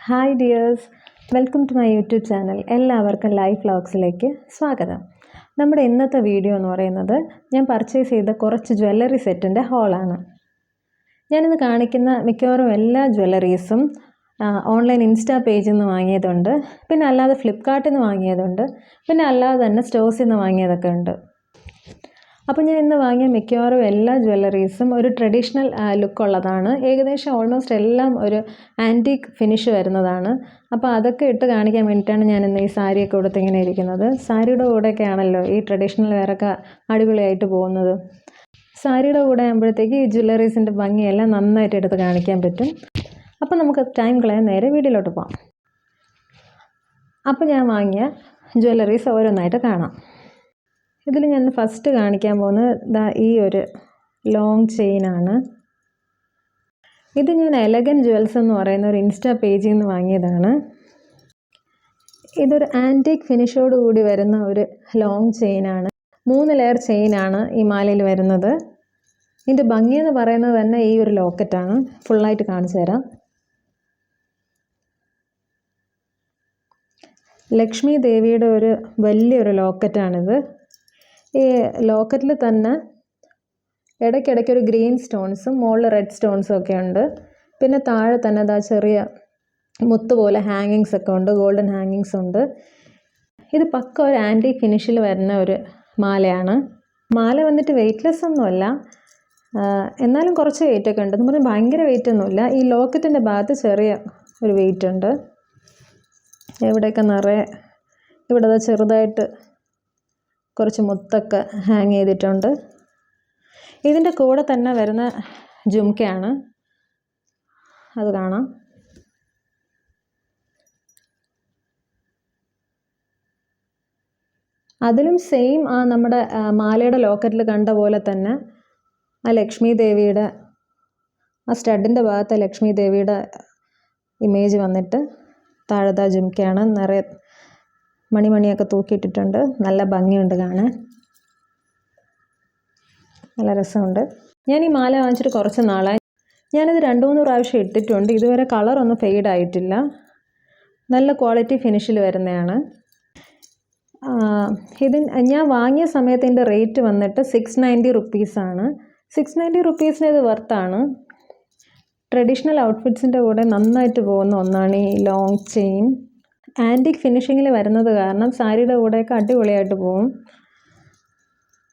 Hi dears, welcome to my YouTube channel. എല്ലാവർക്കും life വ്ലോഗ്സിലേക്ക് സ്വാഗതം. നമ്മുടെ ഇന്നത്തെ വീഡിയോ എന്ന് പറയുന്നത് ഞാൻ പർച്ചേസ് ചെയ്ത കുറച്ച് ജ്വല്ലറി സെറ്റിൻ്റെ ഹോളാണ്. ഞാനിന്ന് കാണിക്കുന്ന മിക്കവാറും എല്ലാ ജ്വല്ലറീസും ഓൺലൈൻ ഇൻസ്റ്റാ പേജിൽ നിന്ന് വാങ്ങിയതുണ്ട്, പിന്നെ അല്ലാതെ ഫ്ലിപ്കാർട്ടിൽ നിന്ന് വാങ്ങിയതുണ്ട്, പിന്നെ അല്ലാതെ തന്നെ സ്റ്റോഴ്സിൽ നിന്ന് വാങ്ങിയതൊക്കെ ഉണ്ട്. അപ്പോൾ ഞാൻ ഇന്ന് വാങ്ങിയ മിക്കവാറും എല്ലാ ജ്വല്ലറീസും ഒരു ട്രഡീഷണൽ ലുക്കുള്ളതാണ്. ഏകദേശം ഓൾമോസ്റ്റ് എല്ലാം ഒരു ആൻറ്റീക്ക് ഫിനിഷ് വരുന്നതാണ്. അപ്പോൾ അതൊക്കെ ഇട്ട് കാണിക്കാൻ വേണ്ടിയിട്ടാണ് ഞാൻ ഇന്ന് ഈ സാരിയൊക്കെ കൊടുത്ത് ഇങ്ങനെ ഇരിക്കുന്നത്. സാരിയുടെ കൂടെയൊക്കെ ആണല്ലോ ഈ ട്രഡീഷണൽ വെയറൊക്കെ അടിപൊളിയായിട്ട് പോകുന്നത്. സാരിയുടെ കൂടെ ആകുമ്പോഴത്തേക്ക് ഈ ജ്വല്ലറീസിൻ്റെ ഭംഗിയെല്ലാം നന്നായിട്ട് എടുത്ത് കാണിക്കാൻ പറ്റും. അപ്പോൾ നമുക്ക് ടൈം കളയാൻ നേരെ വീഡിയോയിലോട്ട് പോകാം. അപ്പോൾ ഞാൻ വാങ്ങിയ ജ്വല്ലറീസ് ഓരോന്നായിട്ട് കാണാം. ഇതിൽ ഞാൻ ഫസ്റ്റ് കാണിക്കാൻ പോകുന്നത് ഈ ഒരു ലോങ് ചെയിനാണ്. ഇത് ഞാൻ എലഗൻ ജ്വൽസ് എന്ന് പറയുന്ന ഒരു ഇൻസ്റ്റാ പേജിൽ നിന്ന് വാങ്ങിയതാണ്. ഇതൊരു ആൻറ്റീക്ക് ഫിനിഷോട് കൂടി വരുന്ന ഒരു ലോങ് ചെയിനാണ്. 3 ലെയർ ചെയിനാണ് ഈ മാലയിൽ വരുന്നത്. ഇതിൻ്റെ ഭംഗിയെന്ന് പറയുന്നത് തന്നെ ഈ ഒരു ലോക്കറ്റാണ്. ഫുള്ളായിട്ട് കാണിച്ചു തരാം. ലക്ഷ്മി ദേവിയുടെ ഒരു വലിയൊരു ലോക്കറ്റാണിത്. ഈ ലോക്കറ്റിൽ തന്നെ ഇടയ്ക്കിടയ്ക്ക് ഒരു ഗ്രീൻ സ്റ്റോൺസും മുകളിൽ റെഡ് സ്റ്റോൺസും ഒക്കെ ഉണ്ട്. പിന്നെ താഴെ തന്നെ ചെറിയ മുത്ത് പോലെ ഹാങ്ങിങ്സ് ഒക്കെ ഉണ്ട്, ഗോൾഡൻ ഹാങ്ങിങ്സ് ഉണ്ട്. ഇത് പക്ക ഒരു ആൻറ്റീക്ക് ഫിനിഷിൽ വരുന്ന ഒരു മാലയാണ്. മാല വന്നിട്ട് വെയ്റ്റ്ലെസ് ഒന്നുമല്ല, എന്നാലും കുറച്ച് വെയിറ്റൊക്കെ ഉണ്ട്. എന്ന് പറഞ്ഞാൽ ഭയങ്കര വെയിറ്റ് ഒന്നുമില്ല. ഈ ലോക്കറ്റിൻ്റെ ഭാഗത്ത് ചെറിയ ഒരു വെയിറ്റ് ഉണ്ട്. ഇവിടെയൊക്കെ നിറയെ ഇവിടെ ചെറുതായിട്ട് കുറച്ച് മുത്തൊക്കെ ഹാങ് ചെയ്തിട്ടുണ്ട്. ഇതിൻ്റെ കൂടെ തന്നെ വരുന്ന ജുംക്കയാണ്, അത് കാണാം. അതിലും സെയിം നമ്മുടെ മാലയുടെ ലോക്കറ്റിൽ കണ്ട പോലെ തന്നെ ലക്ഷ്മി ദേവിയുടെ സ്റ്റഡിൻ്റെ ഭാഗത്ത് ലക്ഷ്മി ദേവിയുടെ ഇമേജ് വന്നിട്ട് താഴത്തെ ജുംക്കയാണ്. നിറയെ മണിമണിയൊക്കെ തൂക്കിയിട്ടിട്ടുണ്ട്. നല്ല ഭംഗിയുണ്ട് കാണാൻ, നല്ല രസമുണ്ട്. ഞാൻ ഈ മാല വാങ്ങിച്ചിട്ട് കുറച്ച് നാളായി. ഞാനിത് 2-3 പ്രാവശ്യം ഇട്ടിട്ടുണ്ട്. ഇതുവരെ കളറൊന്നും ഫെയ്ഡ് ആയിട്ടില്ല. നല്ല ക്വാളിറ്റി ഫിനിഷിൽ വരുന്നതാണ്. ഞാൻ വാങ്ങിയ സമയത്ത് ഇതിൻ്റെ റേറ്റ് വന്നിട്ട് 690 റുപ്പീസാണ്. 690 റുപ്പീസിന് ഇത് വർത്താണ്. ട്രഡീഷണൽ ഔട്ട്ഫിറ്റ്സിൻ്റെ കൂടെ നന്നായിട്ട് പോകുന്ന ഒന്നാണ് ഈ ലോങ് ചെയിൻ. ആൻറ്റിക് ഫിനിഷിങ്ങിൽ വരുന്നത് കാരണം സാരിയുടെ കൂടെയൊക്കെ അടിപൊളിയായിട്ട് പോകും.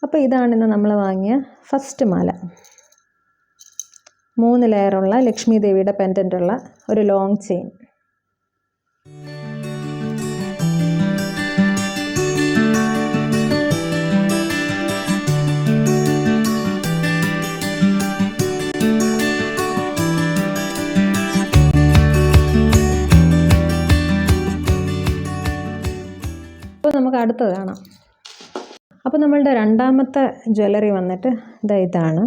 അപ്പോൾ ഇതാണിന്ന് നമ്മൾ വാങ്ങിയ ഫസ്റ്റ് മാല. 3 ലെയറുള്ള ലക്ഷ്മി ദേവിയുടെ പെൻഡൻ്റുള്ള ഒരു ലോങ് ചെയിൻ. അപ്പോൾ നമുക്ക് അടുത്തത് കാണാം. അപ്പോൾ നമ്മളുടെ രണ്ടാമത്തെ ജ്വല്ലറി വന്നിട്ട് ഇതാണ്.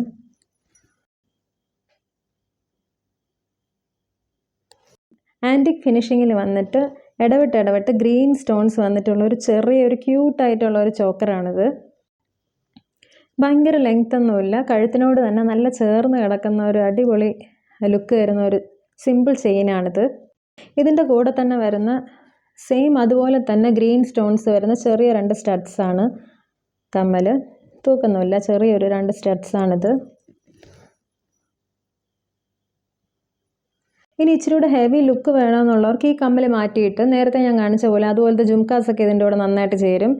ആൻറ്റിക് ഫിനിഷിങ്ങിൽ വന്നിട്ട് ഇടവിട്ട് ഗ്രീൻ സ്റ്റോൺസ് വന്നിട്ടുള്ള ഒരു ചെറിയൊരു ക്യൂട്ടായിട്ടുള്ള ഒരു ചോക്കറാണിത്. ഭയങ്കര ലെങ്ത്തൊന്നുമില്ല, കഴുത്തിനോട് തന്നെ നല്ല ചേർന്ന് കിടക്കുന്ന ഒരു അടിപൊളി ലുക്ക് വരുന്ന ഒരു സിമ്പിൾ ചെയിനാണിത്. ഇതിൻ്റെ കൂടെ തന്നെ വരുന്ന സെയിം അതുപോലെ തന്നെ ഗ്രീൻ സ്റ്റോൺസ് വരുന്ന ചെറിയ 2 സ്റ്റഡ്സാണ് കമ്മൽ. തൂക്കൊന്നുമില്ല, ചെറിയൊരു 2 സ്റ്റഡ്സാണിത്. ഇനി ഇച്ചിരി കൂടെ ഹെവി ലുക്ക് വേണമെന്നുള്ളവർക്ക് ഈ കമ്മൽ മാറ്റിയിട്ട് നേരത്തെ ഞാൻ കാണിച്ച പോലെ അതുപോലത്തെ ജുംക്കാസൊക്കെ ഇതിൻ്റെ കൂടെ നന്നായിട്ട് ചേരും.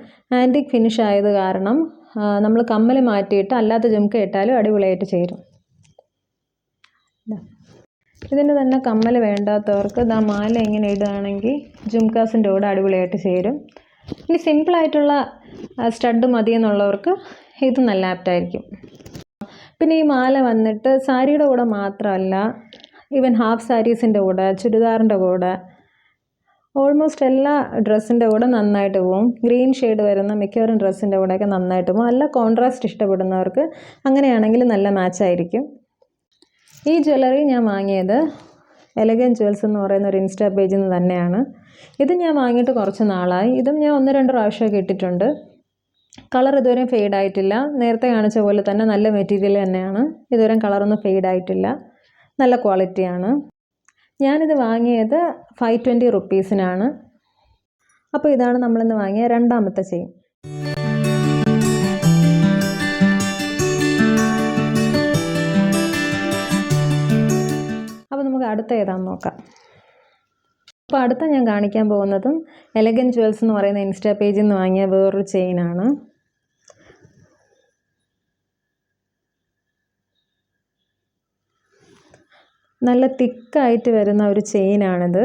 ആൻറ്റിക് ഫിനിഷ് ആയത് കാരണം നമ്മൾ കമ്മൽ മാറ്റിയിട്ട് അല്ലാത്ത ജുംക്ക ഇട്ടാലും അടിപൊളിയായിട്ട് ചേരും. ഇതിന് തന്നെ കമ്മൽ വേണ്ടാത്തവർക്ക് മാല ഇങ്ങനെ ഇടുകയാണെങ്കിൽ ജുംക്കാസിൻ്റെ കൂടെ അടിപൊളിയായിട്ട് ചേരും. ഇനി സിമ്പിളായിട്ടുള്ള സ്റ്റഡ് മതി എന്നുള്ളവർക്ക് ഇത് നല്ല ആപ്റ്റായിരിക്കും. പിന്നെ ഈ മാല വന്നിട്ട് സാരിയുടെ കൂടെ മാത്രമല്ല, ഈവൻ ഹാഫ് സാരീസിൻ്റെ കൂടെ, ചുരിദാറിൻ്റെ കൂടെ, ഓൾമോസ്റ്റ് എല്ലാ ഡ്രസ്സിൻ്റെ കൂടെ നന്നായിട്ട് പോകും. ഗ്രീൻ ഷെയ്ഡ് വരുന്ന മിക്കവാറും ഡ്രസ്സിൻ്റെ കൂടെയൊക്കെ നന്നായിട്ട് പോകും. നല്ല കോൺട്രാസ്റ്റ് ഇഷ്ടപ്പെടുന്നവർക്ക് അങ്ങനെയാണെങ്കിൽ നല്ല മാച്ചായിരിക്കും. ഈ ജ്വല്ലറി ഞാൻ വാങ്ങിയത് എലഗൻ ജ്വൽസ് എന്ന് പറയുന്ന ഒരു ഇൻസ്റ്റാ പേജിൽ നിന്ന് തന്നെയാണ്. ഇത് ഞാൻ വാങ്ങിയിട്ട് കുറച്ച് നാളായി. ഇതും ഞാൻ 1-2 പ്രാവശ്യമൊക്കെ ഇട്ടിട്ടുണ്ട്. കളർ ഇതുവരെ ഫെയ്ഡ് ആയിട്ടില്ല. നേരത്തെ കാണിച്ച പോലെ തന്നെ നല്ല മെറ്റീരിയൽ തന്നെയാണ്. ഇതുവരെ കളറൊന്നും ഫെയ്ഡ് ആയിട്ടില്ല. നല്ല ക്വാളിറ്റിയാണ്. ഞാനിത് വാങ്ങിയത് 520 റുപ്പീസിനാണ്. അപ്പോൾ ഇതാണ് നമ്മളിന്ന് വാങ്ങിയ രണ്ടാമത്തെ ചെയിൻ. അപ്പോൾ നമുക്ക് അടുത്ത ഏതാണെന്ന് നോക്കാം. അപ്പോൾ അടുത്ത ഞാൻ കാണിക്കാൻ പോകുന്നതും എലഗൻ ജ്വൽസ് എന്ന് പറയുന്ന ഇൻസ്റ്റാ പേജിൽ നിന്ന് വാങ്ങിയ വേറൊരു ചെയിനാണ്. നല്ല തിക്കായിട്ട് വരുന്ന ഒരു ചെയിനാണിത്.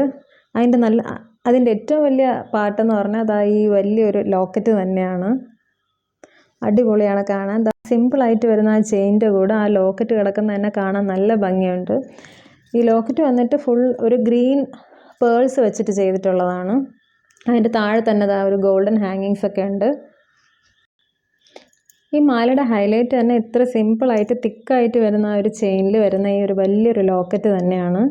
അതിൻ്റെ ഏറ്റവും വലിയ പാട്ടെന്ന് പറഞ്ഞാൽ അതാ ഈ വലിയൊരു ലോക്കറ്റ് തന്നെയാണ്. അടിപൊളിയാണ് കാണാൻ. സിമ്പിളായിട്ട് വരുന്ന ആ ചെയിൻ്റെ കൂടെ ആ ലോക്കറ്റ് കിടക്കുന്ന തന്നെ കാണാൻ നല്ല ഭംഗിയുണ്ട്. ഈ ലോക്കറ്റ് വന്നിട്ട് ഫുൾ ഒരു ഗ്രീൻ പേൾസ് വെച്ചിട്ട് ചെയ്തിട്ടുള്ളതാണ്. അതിൻ്റെ താഴെ തന്നെ ഒരു ഗോൾഡൻ ഹാങ്ങിങ്സ് ഒക്കെ ഉണ്ട്. ഈ മാലയുടെ ഹൈലൈറ്റ് തന്നെ ഇത്ര സിമ്പിളായിട്ട് തിക്കായിട്ട് വരുന്ന ഒരു ചെയിനിൽ വരുന്ന ഈ ഒരു വലിയൊരു ലോക്കറ്റ് തന്നെയാണ്.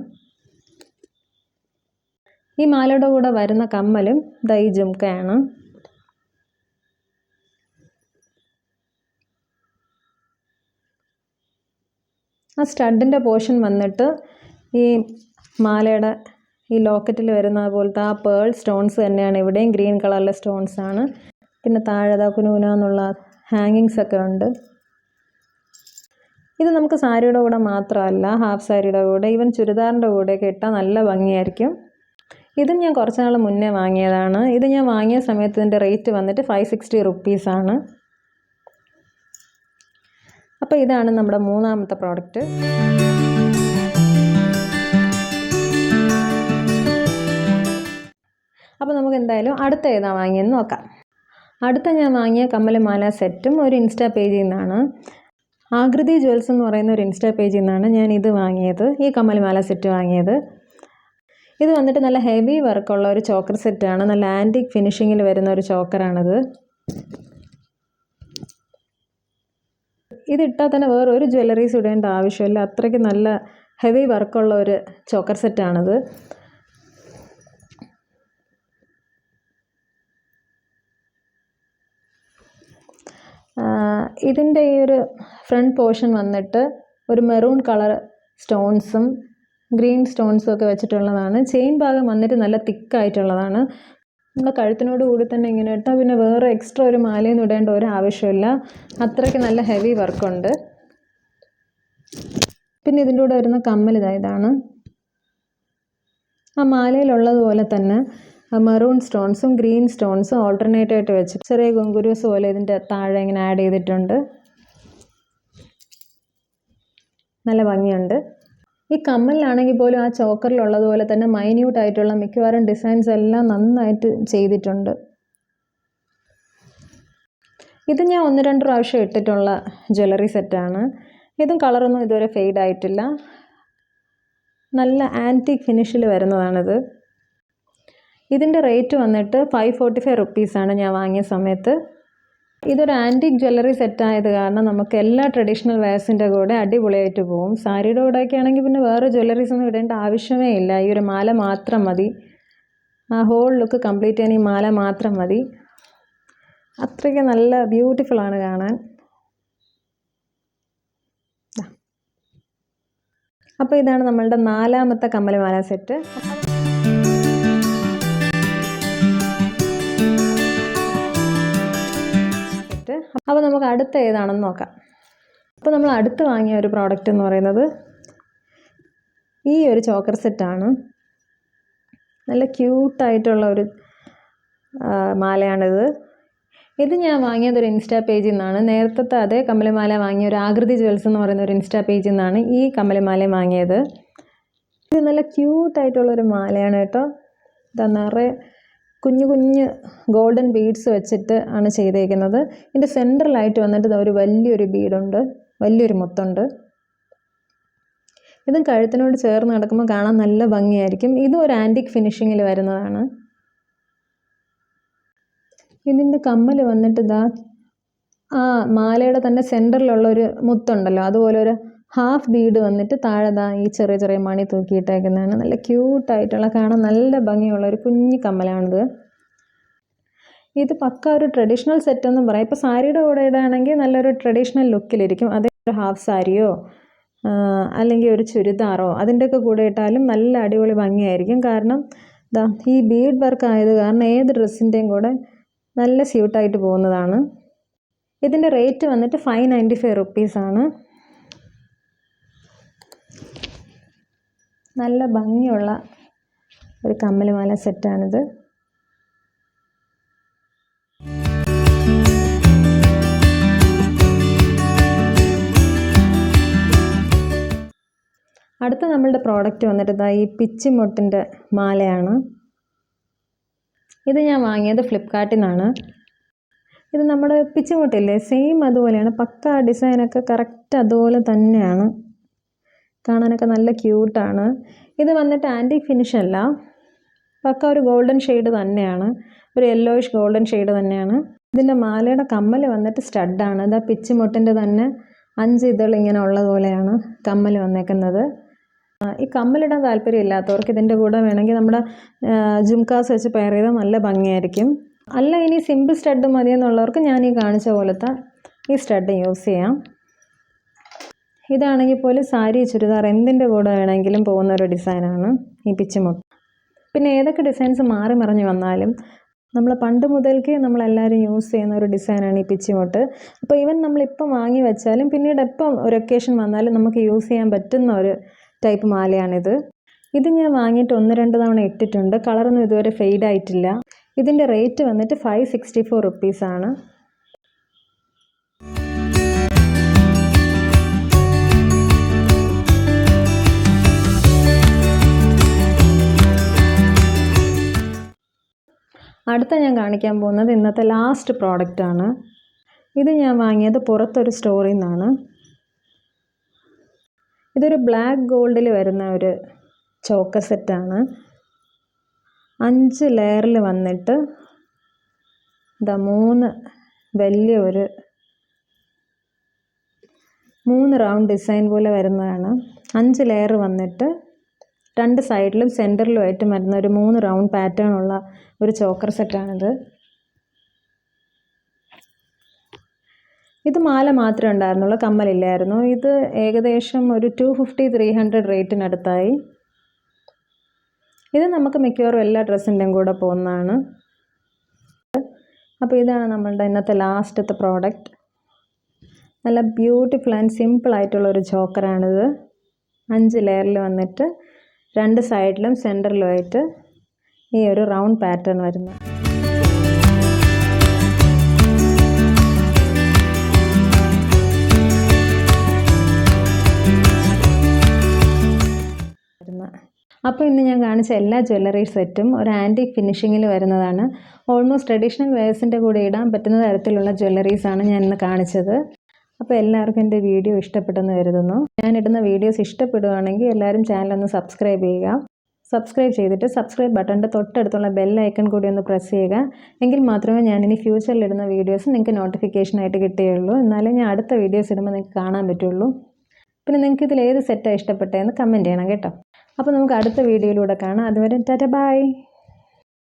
ഈ മാലയുടെ കൂടെ വരുന്ന കമ്മലും ഈ ജുംക്കയാണ്. ആ സ്റ്റഡിൻ്റെ പോർഷൻ വന്നിട്ട് ഈ മാലയുടെ ഈ ലോക്കറ്റിൽ വരുന്ന പോലത്തെ ആ പേൾ സ്റ്റോൺസ് തന്നെയാണ്. ഇവിടെയും ഗ്രീൻ കളറിലെ സ്റ്റോൺസ് ആണ്. പിന്നെ താഴെ കുനുകുനാന്നുള്ള ഹാങ്ങിങ്സ് ഒക്കെ ഉണ്ട്. ഇത് നമുക്ക് സാരിയുടെ കൂടെ മാത്രമല്ല, ഹാഫ് സാരിയുടെ കൂടെ ഈവൻ ചുരിദാറിൻ്റെ കൂടെയൊക്കെ ഇട്ടാൽ നല്ല ഭംഗിയായിരിക്കും. ഇതും ഞാൻ കുറച്ച് നാൾ മുന്നേ വാങ്ങിയതാണ്. ഇത് ഞാൻ വാങ്ങിയ സമയത്ത് ഇതിൻ്റെ റേറ്റ് വന്നിട്ട് 560 റുപ്പീസാണ്. അപ്പോൾ ഇതാണ് നമ്മുടെ മൂന്നാമത്തെ പ്രോഡക്റ്റ്. അപ്പോൾ നമുക്ക് എന്തായാലും അടുത്ത ഏതാണ് വാങ്ങിയെന്ന് നോക്കാം. അടുത്ത ഞാൻ വാങ്ങിയ കമ്മൽമാല സെറ്റും ഒരു ഇൻസ്റ്റാ പേജിൽ നിന്നാണ്. ആകൃതി ജ്വൽസ് എന്ന് പറയുന്ന ഒരു ഇൻസ്റ്റാ പേജിൽ നിന്നാണ് ഞാൻ ഇത് വാങ്ങിയത്, ഈ കമ്മൽമാല സെറ്റ് വാങ്ങിയത്. ഇത് വന്നിട്ട് നല്ല ഹെവി വർക്കുള്ള ഒരു ചോക്കർ സെറ്റാണ്. നല്ല ആൻറ്റിക് ഫിനിഷിങ്ങിൽ വരുന്ന ഒരു ചോക്കറാണിത്. ഇതിട്ടാൽ തന്നെ വേറൊരു ജ്വല്ലറീസ് ഇടേണ്ട ആവശ്യമില്ല. അത്രയ്ക്ക് നല്ല ഹെവി വർക്കുള്ള ഒരു ചോക്കർ സെറ്റാണിത്. ഇതിൻ്റെ ഈ ഒരു ഫ്രണ്ട് പോർഷൻ വന്നിട്ട് ഒരു മെറൂൺ കളർ സ്റ്റോൺസും ഗ്രീൻ സ്റ്റോൺസും ഒക്കെ വെച്ചിട്ടുള്ളതാണ്. ചെയിൻ ഭാഗം വന്നിട്ട് നല്ല തിക്കായിട്ടുള്ളതാണ്. നമ്മുടെ കഴുത്തിനോട് കൂടി തന്നെ ഇങ്ങനെ ഇട്ടാൽ പിന്നെ വേറെ എക്സ്ട്രാ ഒരു മാലയൊന്നും ഇടേണ്ട ഒരു ആവശ്യമില്ല. അത്രയ്ക്ക് നല്ല ഹെവി വർക്കുണ്ട്. പിന്നെ ഇതിൻ്റെ കൂടെ വരുന്ന കമ്മൽ ഇതാണ്. ആ മാലയിലുള്ളതുപോലെ തന്നെ മെറൂൺ സ്റ്റോൺസും ഗ്രീൻ സ്റ്റോൺസും ഓൾട്ടർനേറ്റ് ആയിട്ട് വെച്ച് ചെറിയ ഗുങ്കുരൂസ് പോലെ ഇതിൻ്റെ താഴെ ഇങ്ങനെ ആഡ് ചെയ്തിട്ടുണ്ട്. നല്ല ഭംഗിയുണ്ട്. ഈ കമ്മലിലാണെങ്കിൽ പോലും ആ ചോക്കറിലുള്ളതുപോലെ തന്നെ മൈന്യൂട്ടായിട്ടുള്ള മിക്കവാറും ഡിസൈൻസ് എല്ലാം നന്നായിട്ട് ചെയ്തിട്ടുണ്ട്. ഇത് ഞാൻ 1-2 പ്രാവശ്യം ഇട്ടിട്ടുള്ള ജ്വല്ലറി സെറ്റാണ്. ഇതും കളറൊന്നും ഇതുവരെ ഫെയ്ഡ് ആയിട്ടില്ല. നല്ല ആൻറ്റിക് ഫിനിഷിൽ വരുന്നതാണിത്. ഇതിൻ്റെ റേറ്റ് വന്നിട്ട് 545 റുപ്പീസാണ് ഞാൻ വാങ്ങിയ സമയത്ത്. ഇതൊരു ആൻറ്റിക് ജ്വല്ലറി സെറ്റായത് കാരണം നമുക്ക് എല്ലാ ട്രഡീഷണൽ വെയർസിൻ്റെ കൂടെ അടിപൊളിയായിട്ട് പോകും. സാരിയുടെ കൂടെയൊക്കെ ആണെങ്കിൽ പിന്നെ വേറെ ജ്വല്ലറീസ് ഒന്നും ഇടേണ്ട ആവശ്യമേ ഇല്ല. ഈ ഒരു മാല മാത്രം മതി. ആ ഹോൾ ലുക്ക് കംപ്ലീറ്റ് ചെയ്യാൻ ഈ മാല മാത്രം മതി. അത്രയ്ക്ക് നല്ല ബ്യൂട്ടിഫുള്ളാണ് കാണാൻ. അപ്പോൾ ഇതാണ് നമ്മളുടെ നാലാമത്തെ കമ്മൽമാല സെറ്റ്. അപ്പോൾ നമുക്ക് അടുത്ത ഏതാണെന്ന് നോക്കാം. അപ്പോൾ നമ്മൾ അടുത്ത് വാങ്ങിയ ഒരു പ്രോഡക്റ്റ് എന്ന് പറയുന്നത് ഈ ഒരു ചോക്കർ സെറ്റാണ്. നല്ല ക്യൂട്ടായിട്ടുള്ള ഒരു മാലയാണിത്. ഇത് ഞാൻ വാങ്ങിയത് ഒരു ഇൻസ്റ്റാ പേജിൽ നിന്നാണ്. നേരത്തെ അതേ കമ്മൽമാല വാങ്ങിയ ഒരു ആകൃതി ജ്വൽസ് എന്ന് പറയുന്ന ഒരു ഇൻസ്റ്റാ പേജിൽ നിന്നാണ് ഈ കമ്മൽമാല വാങ്ങിയത്. ഇത് നല്ല ക്യൂട്ടായിട്ടുള്ളൊരു മാലയാണ് കേട്ടോ. ഇതാ നിറയെ കുഞ്ഞു കുഞ്ഞ് ഗോൾഡൻ ബീഡ്സ് വെച്ചിട്ട് ആണ് ചെയ്തേക്കുന്നത്. ഇതിൻ്റെ സെൻട്രലായിട്ട് വന്നിട്ട് ഒരു വലിയൊരു ബീഡുണ്ട്, വലിയൊരു മുത്തുണ്ട്. ഇതും കഴുത്തിനോട് ചേർന്ന് കിടക്കുമ്പോൾ കാണാൻ നല്ല ഭംഗിയായിരിക്കും. ഇതും ഒരു ആൻറ്റിക് ഫിനിഷിങ്ങിൽ വരുന്നതാണ്. ഇതിൻ്റെ കമ്മൽ വന്നിട്ട് ആ മാലയുടെ തന്നെ സെൻറ്ററിലുള്ളൊരു മുത്തുണ്ടല്ലോ, അതുപോലെ ഒരു ഹാഫ് ബീഡ് വന്നിട്ട് താഴെ ഈ ചെറിയ ചെറിയ മണി തൂക്കിയിട്ടേക്കുന്നതാണ്. നല്ല ക്യൂട്ടായിട്ടുള്ള കാണാൻ നല്ല ഭംഗിയുള്ള ഒരു കുഞ്ഞു കമ്മലാണിത്. ഇത് പക്ക ഒരു ട്രഡീഷണൽ സെറ്റെന്നും പറയാം. ഇപ്പോൾ സാരിയുടെ കൂടെ ഇടുകയാണെങ്കിൽ നല്ലൊരു ട്രഡീഷണൽ ലുക്കിലിരിക്കും. അതേ ഒരു ഹാഫ് സാരിയോ അല്ലെങ്കിൽ ഒരു ചുരിദാറോ അതിൻ്റെയൊക്കെ കൂടെ ഇട്ടാലും നല്ല അടിപൊളി ഭംഗിയായിരിക്കും. കാരണം ഈ ബീഡ് വർക്ക് ആയത് കാരണം ഏത് ഡ്രസ്സിൻ്റെയും കൂടെ നല്ല സ്യൂട്ടായിട്ട് പോകുന്നതാണ്. ഇതിൻ്റെ റേറ്റ് വന്നിട്ട് 595 റുപ്പീസാണ്. നല്ല ഭംഗിയുള്ള ഒരു കമ്മലുമാല സെറ്റാണിത്. അടുത്ത നമ്മളുടെ പ്രോഡക്റ്റ് വന്നിട്ട് ഈ പിച്ചിമൊട്ടിൻ്റെ മാലയാണ്. ഇത് ഞാൻ വാങ്ങിയത് ഫ്ലിപ്കാർട്ടിൽ നിന്നാണ്. ഇത് നമ്മുടെ പിച്ചിമൊട്ടില്ലേ, സെയിം അതുപോലെയാണ്. പക്ക ഡിസൈനൊക്കെ കറക്റ്റ് അതുപോലെ തന്നെയാണ്. കാണാനൊക്കെ നല്ല ക്യൂട്ടാണ്. ഇത് വന്നിട്ട് ആൻറ്റിക് ഫിനിഷ് അല്ല, പക്ക ഒരു ഗോൾഡൻ ഷെയ്ഡ് തന്നെയാണ്, ഒരു യെല്ലോയിഷ് ഗോൾഡൻ ഷെയ്ഡ് തന്നെയാണ്. ഇതിൻ്റെ മാലയുടെ കമ്മൽ വന്നിട്ട് സ്റ്റഡാണ്. ഇതാ പിച്ചിമൊട്ടിൻ്റെ തന്നെ 5 ഇതൾ ഇങ്ങനെ ഉള്ളതുപോലെയാണ് കമ്മൽ വന്നേക്കുന്നത്. ഈ കമ്മലിടാൻ താല്പര്യമില്ലാത്തവർക്ക് ഇതിൻ്റെ കൂടെ വേണമെങ്കിൽ നമ്മുടെ ജുംകാസ് വെച്ച് പെയർ ചെയ്താൽ നല്ല ഭംഗിയായിരിക്കും. അല്ല ഇനി സിമ്പിൾ സ്റ്റഡ് മതിയെന്നുള്ളവർക്ക് ഞാൻ ഈ കാണിച്ച പോലത്തെ ഈ സ്റ്റഡ് യൂസ് ചെയ്യാം. ഇതാണെങ്കിൽ പോലും സാരി, ചുരിദാർ എന്തിൻ്റെ കൂടെ വേണമെങ്കിലും പോകുന്ന ഒരു ഡിസൈനാണ് ഈ പിച്ചിമൊട്ട്. പിന്നെ ഏതൊക്കെ ഡിസൈൻസ് മാറി മറിഞ്ഞ് വന്നാലും നമ്മൾ പണ്ട് മുതൽക്കേ നമ്മളെല്ലാവരും യൂസ് ചെയ്യുന്ന ഒരു ഡിസൈനാണ് ഈ പിച്ചിമൊട്ട്. അപ്പോൾ ഈവൻ നമ്മളിപ്പം വാങ്ങി വെച്ചാലും പിന്നീട് എപ്പം ഒരു ഒക്കേഷൻ വന്നാലും നമുക്ക് യൂസ് ചെയ്യാൻ പറ്റുന്ന ഒരു ടൈപ്പ് മാലയാണിത്. ഇത് ഞാൻ വാങ്ങിയിട്ട് 1-2 തവണ ഇട്ടിട്ടുണ്ട്. കളറൊന്നും ഇതുവരെ ഫെയ്ഡ് ആയിട്ടില്ല. ഇതിൻ്റെ റേറ്റ് വന്നിട്ട് 564 റുപ്പീസാണ്. അടുത്ത ഞാൻ കാണിക്കാൻ പോകുന്നത് ഇന്നത്തെ ലാസ്റ്റ് പ്രോഡക്റ്റാണ്. ഇത് ഞാൻ വാങ്ങിയത് പുറത്തൊരു സ്റ്റോറിൽ നിന്നാണ്. ഇതൊരു ബ്ലാക്ക് ഗോൾഡിൽ വരുന്ന ഒരു ചോക്കർ സെറ്റാണ്. 5 ലെയറിൽ വന്നിട്ട് 3 വലിയ ഒരു 3 റൗണ്ട് ഡിസൈൻ പോലെ വരുന്നതാണ്. 5 ലെയർ വന്നിട്ട് 2 സൈഡിലും സെൻറ്ററിലുമായിട്ട് വരുന്ന ഒരു 3 റൗണ്ട് പാറ്റേൺ ഉള്ള ഒരു ചോക്കർ സെറ്റാണിത്. ഇത് മാല മാത്രമേ ഉണ്ടായിരുന്നുള്ളൂ, കമ്മലില്ലായിരുന്നു. ഇത് ഏകദേശം ഒരു 250-300 റേറ്റിനടുത്തായി. ഇത് നമുക്ക് മിക്കവാറും എല്ലാ ഡ്രസ്സിൻ്റെയും കൂടെ പോകുന്നതാണ്. അപ്പോൾ ഇതാണ് നമ്മളുടെ ഇന്നത്തെ ലാസ്റ്റത്തെ പ്രോഡക്റ്റ്. നല്ല ബ്യൂട്ടിഫുൾ ആൻഡ് സിമ്പിൾ ആയിട്ടുള്ളൊരു ചോക്കറാണിത്. 5 ലെയറിൽ വന്നിട്ട് 2 സൈഡിലും സെൻറ്ററിലുമായിട്ട് ഈ ഒരു റൗണ്ട് പാറ്റേൺ വരുന്ന. അപ്പോൾ ഇന്ന് ഞാൻ കാണിച്ച എല്ലാ ജ്വല്ലറി സെറ്റും ഒരു ആൻറ്റിക് ഫിനിഷിങ്ങിൽ വരുന്നതാണ്. ഓൾമോസ്റ്റ് ട്രഡീഷണൽ വെയേഴ്സിൻ്റെ കൂടെ ഇടാൻ പറ്റുന്ന തരത്തിലുള്ള ജ്വല്ലറീസാണ് ഞാൻ ഇന്ന് കാണിച്ചത്. അപ്പോൾ എല്ലാവർക്കും എൻ്റെ വീഡിയോ ഇഷ്ടപ്പെട്ടെന്ന് കരുതുന്നു. ഞാനിടുന്ന വീഡിയോസ് ഇഷ്ടപ്പെടുകയാണെങ്കിൽ എല്ലാവരും ചാനലൊന്ന് സബ്സ്ക്രൈബ് ചെയ്യുക. സബ്സ്ക്രൈബ് ചെയ്തിട്ട് സബ്സ്ക്രൈബ് ബട്ടൻ്റെ തൊട്ടടുത്തുള്ള ബെൽ ഐക്കൺ കൂടി ഒന്ന് പ്രസ് ചെയ്യുക. എങ്കിൽ മാത്രമേ ഞാനിനി ഫ്യൂച്ചറിലിടുന്ന വീഡിയോസ് നിങ്ങൾക്ക് നോട്ടിഫിക്കേഷനായിട്ട് കിട്ടുകയുള്ളൂ. എന്നാലേ ഞാൻ അടുത്ത വീഡിയോസ് ഇടുമ്പോൾ നിങ്ങൾക്ക് കാണാൻ പറ്റുള്ളൂ. പിന്നെ നിങ്ങൾക്ക് ഇതിൽ ഏത് സെറ്റാണ് ഇഷ്ടപ്പെട്ടതെന്ന് കമൻറ്റ് ചെയ്യണം കേട്ടോ. അപ്പോൾ നമുക്ക് അടുത്ത വീഡിയോയിലൂടെ കാണാം. അതുവരെ ടാറ്റ ബൈ.